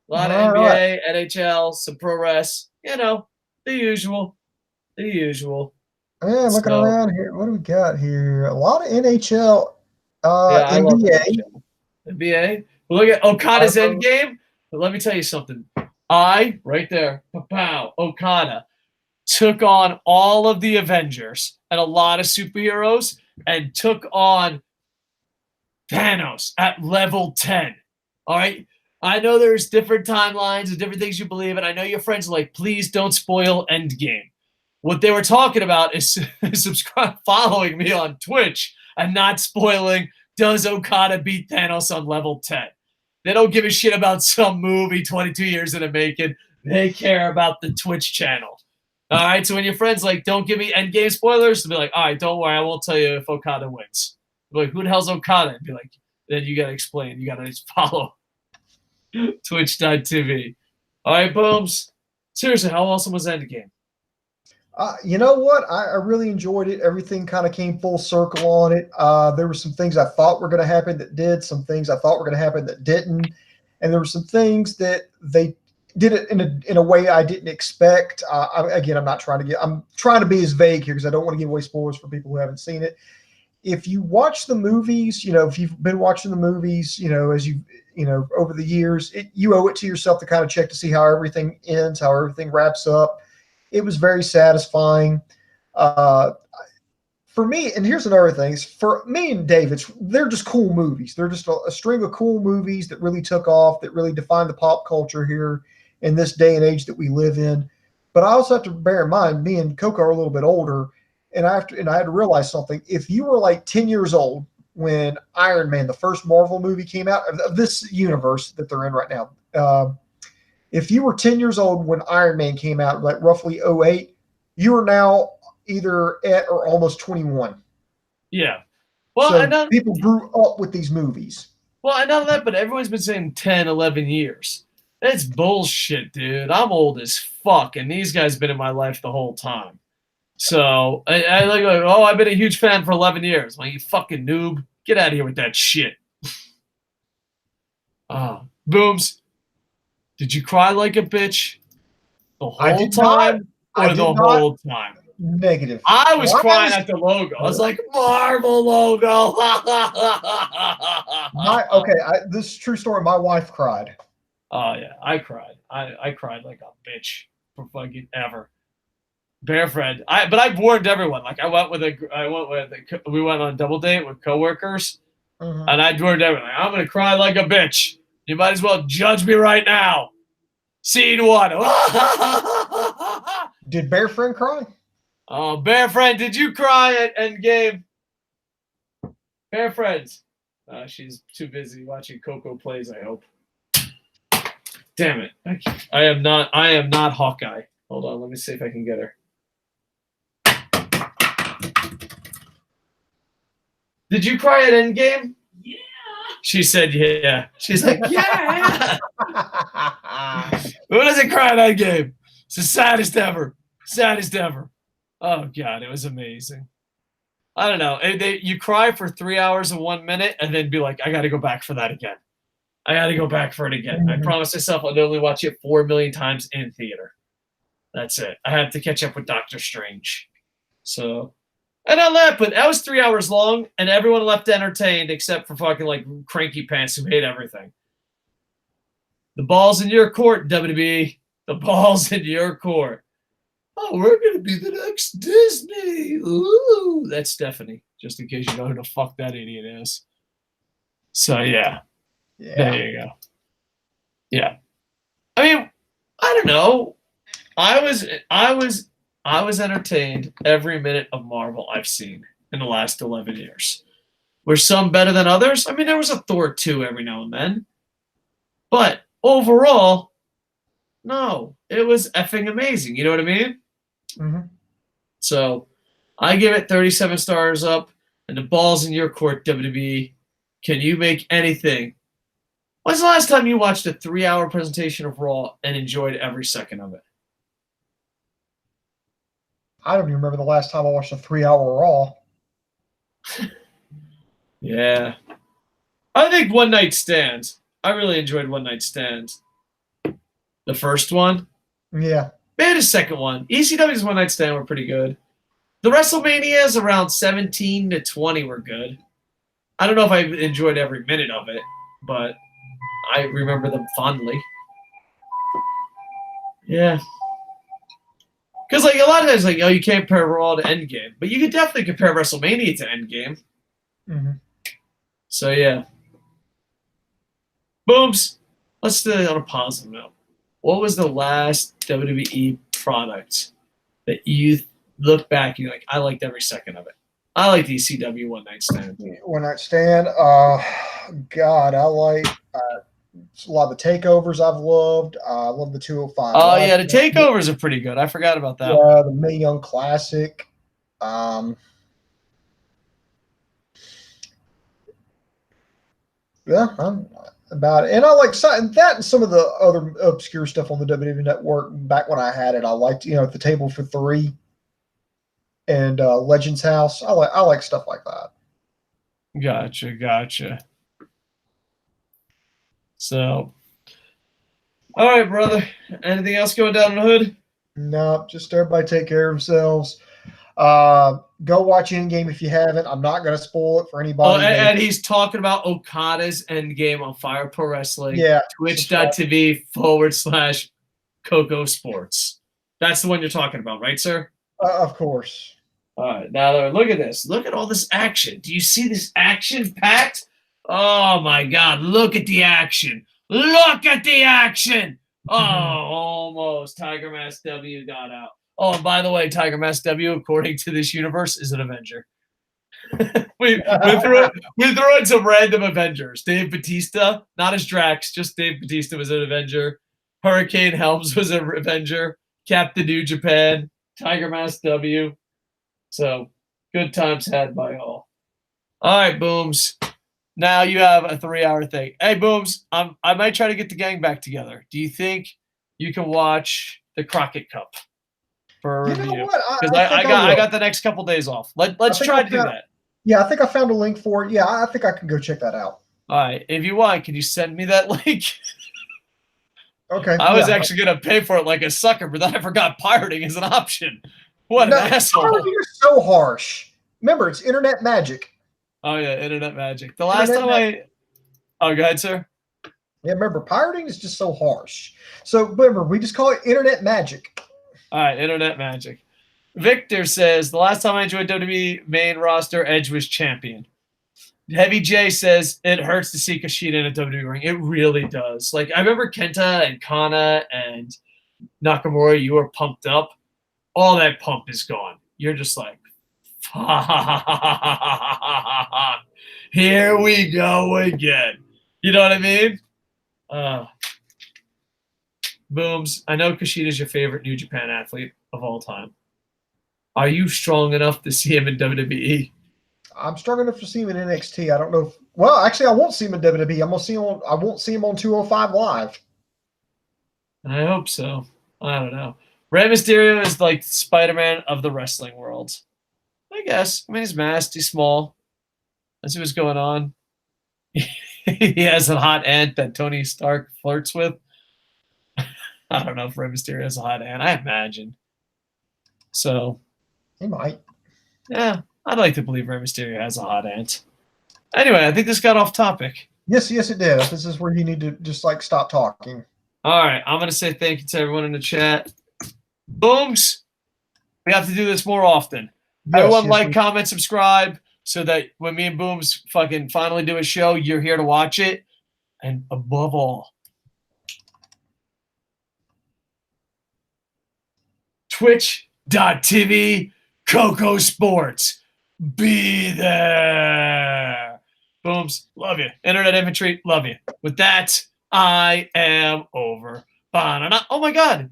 A lot of NBA, NHL, some pro res. You know, the usual. The usual. Man, looking around here, what do we got here? A lot of NHL, yeah, I love NBA. NHL. NBA. Look at Okada's endgame. But let me tell you something. Right there, pow, Okada took on all of the Avengers and a lot of superheroes and took on Thanos at level 10. All right. I know there's different timelines and different things you believe in. I know your friends are like, please don't spoil Endgame. What they were talking about is following me on Twitch and not spoiling, does Okada beat Thanos on level 10? They don't give a shit about some movie 22 years in the making. They care about the Twitch channel. All right, so when your friends like, don't give me endgame spoilers, they'll be like, all right, don't worry, I won't tell you if Okada wins. Be like, who the hell's Okada? And be like, then you got to explain. You got to just follow twitch.tv. All right, Booms. Seriously, how awesome was Endgame? You know what? I really enjoyed it. Everything kind of came full circle on it. There were some things I thought were going to happen that did, some things I thought were going to happen that didn't. And there were some things that they did it in a way I didn't expect. Again, I'm trying to be as vague here because I don't want to give away spoilers for people who haven't seen it. If you watch the movies, if you've been watching the movies, as over the years, you owe it to yourself to kind of check to see how everything ends, how everything wraps up. It was very satisfying. For me, and here's another thing, for me and David, they're just cool movies. They're just a string of cool movies that really took off, that really defined the pop culture here in this day and age that we live in. But I also have to bear in mind, me and Koco are a little bit older, and I had to realize something. If you were like 10 years old when Iron Man, the first Marvel movie, came out, of this universe that they're in right now, if you were 10 years old when Iron Man came out, like roughly 2008, you are now either at or almost 21. Yeah. Well, so people grew up with these movies. Well, I know that, but everyone's been saying 10, 11 years. That's bullshit, dude. I'm old as fuck, and these guys been in my life the whole time. So I like, oh, I've been a huge fan for 11 years. Like, you fucking noob. Get out of here with that shit. Booms. Did you cry like a bitch the whole time or the whole time? Negative. I was crying at the logo. I was like, Marvel logo. This is a true story. My wife cried. Oh, yeah. I cried. I cried like a bitch for fucking ever. Bear friend. But I've warned everyone. Like, we went on a double date with coworkers, and I warned everyone. Like, I'm going to cry like a bitch. You might as well judge me right now. Scene 1. Did Bear Friend cry? Oh, Bear Friend, did you cry at Endgame? Bear Friends. She's too busy watching Koco Plays, I hope. Damn it. I am not Hawkeye. Hold on, let me see if I can get her. Did you cry at Endgame? Yeah. She said, yeah. She's like, yeah. Who doesn't cry at Endgame? It's the saddest ever. Saddest ever. Oh, God, it was amazing. I don't know. You cry for 3 hours and 1 minute and then be like, I got to go back for that again. I got to go back for it again. I promised myself I'd only watch it 4 million times in theater. That's it. I had to catch up with Doctor Strange. So... And I left, but that was 3 hours long, and everyone left entertained except for fucking like cranky pants who hate everything. The ball's in your court, WWE. The ball's in your court. Oh, we're going to be the next Disney. Ooh, that's Stephanie, just in case you know who the fuck that idiot is. So, yeah. There you go. Yeah. I mean, I don't know. I was entertained every minute of Marvel I've seen in the last 11 years. Were some better than others? I mean, there was a Thor 2 every now and then. But overall, no. It was effing amazing. You know what I mean? Mm-hmm. So, I give it 37 stars up, and the ball's in your court, WWE. Can you make anything When's the last time you watched a 3-hour presentation of Raw and enjoyed every second of it? I don't even remember the last time I watched a 3-hour Raw. Yeah. I think One Night Stand. I really enjoyed One Night Stand. The first one. Yeah. Maybe the second one. ECW's One Night Stand were pretty good. The WrestleManias around 17 to 20 were good. I don't know if I enjoyed every minute of it, but I remember them fondly. Yeah. Because like a lot of times, like, oh, you can't compare Raw to Endgame, but you could definitely compare WrestleMania to Endgame. Mm-hmm. So yeah. Booms. Let's do it on a positive note. What was the last WWE product that you look back and you're like, I liked every second of it? I like the ECW One Night Stand. One Night Stand. God, I like a lot of the takeovers I've loved. I love the 205. Oh, yeah, the takeovers are pretty good. I forgot about that. Yeah, the Mae Young Classic. Yeah, I'm about it. And I like that and some of the other obscure stuff on the WWE Network back when I had it. I liked, the Table for Three and Legends House. I like stuff like that. Gotcha. So, all right, brother. Anything else going down in the hood? No, just everybody take care of themselves. Go watch Endgame if you haven't. I'm not going to spoil it for anybody. Oh, and he's talking about Okada's Endgame on Fire Pro Wrestling. Yeah. Twitch.tv/KocoSports. That's the one you're talking about, right, sir? Of course. All right. Now, look at this. Look at all this action. Do you see this action packed? Oh, my God. Look at the action. Look at the action. Oh, almost. Tiger Mask W got out. Oh, and by the way, Tiger Mask W, according to this universe, is an Avenger. we threw in some random Avengers. Dave Bautista, not as Drax, just Dave Bautista was an Avenger. Hurricane Helms was an Avenger. Captain New Japan, Tiger Mask W. So, good times had by all. All right, Booms. Now you have a 3-hour thing. Hey, Booms, I might try to get the gang back together. Do you think you can watch the Crockett Cup for a review? Because I got the next couple days off. Let's try to do that. Yeah, I think I found a link for it. Yeah, I think I can go check that out. All right. If you want, can you send me that link? Okay. I was actually going to pay for it like a sucker, but then I forgot pirating is an option. What an asshole. Pirating is so harsh. Remember, it's internet magic. Oh, yeah, internet magic. The last time Oh, go ahead, sir. Yeah, remember, pirating is just so harsh. So, remember, we just call it internet magic. All right, internet magic. Victor says, the last time I enjoyed WWE main roster, Edge was champion. Heavy J says, it hurts to see Kushida in a WWE ring. It really does. Like, I remember Kenta and Kana and Nakamura, you were pumped up. All that pump is gone. You're just like, here we go again. You know what I mean? Booms, I know Kushida's your favorite New Japan athlete of all time. Are you strong enough to see him in WWE? I'm strong enough to see him in NXT. I don't know. Well, actually, I won't see him in WWE. I won't see him on 205 Live. I hope so. I don't know. Rey Mysterio is like Spider-Man of the wrestling world. I guess. I mean, he's masked. He's small. Let's see what's going on. He has a hot aunt that Tony Stark flirts with. I don't know if Rey Mysterio has a hot aunt. I imagine. So. He might. Yeah, I'd like to believe Rey Mysterio has a hot aunt. Anyway, I think this got off topic. Yes, it did. This is where you need to just like stop talking. All right, I'm going to say thank you to everyone in the chat. Booms, we have to do this more often. Everyone like, comment, subscribe, so that when me and Booms fucking finally do a show, you're here to watch it. And above all, Twitch.tv KocoSports. Be there. Booms, love you. Internet infantry, love you. With that, I am over. Oh my God.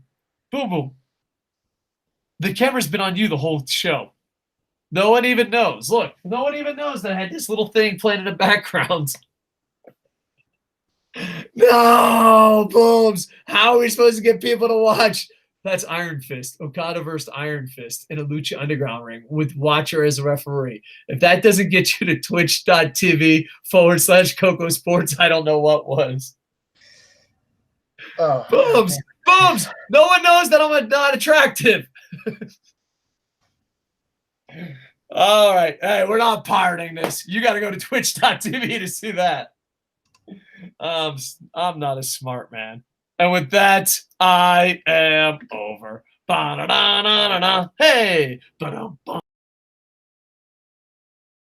Boom, boom. The camera's been on you the whole show. No one even knows. Look, no one even knows that I had this little thing playing in the background. No, Booms. How are we supposed to get people to watch? That's Iron Fist. Okada versus Iron Fist in a Lucha Underground ring with Watcher as a referee. If that doesn't get you to twitch.tv/KocoSports, I don't know what was. Oh, Booms. Booms. No one knows that I'm not attractive. All right. Hey, we're not pirating this. You got to go to twitch.tv to see that. I'm not a smart man. And with that, I am over. Ba-da-da-da-da-da. Hey. Ba-dum-bum.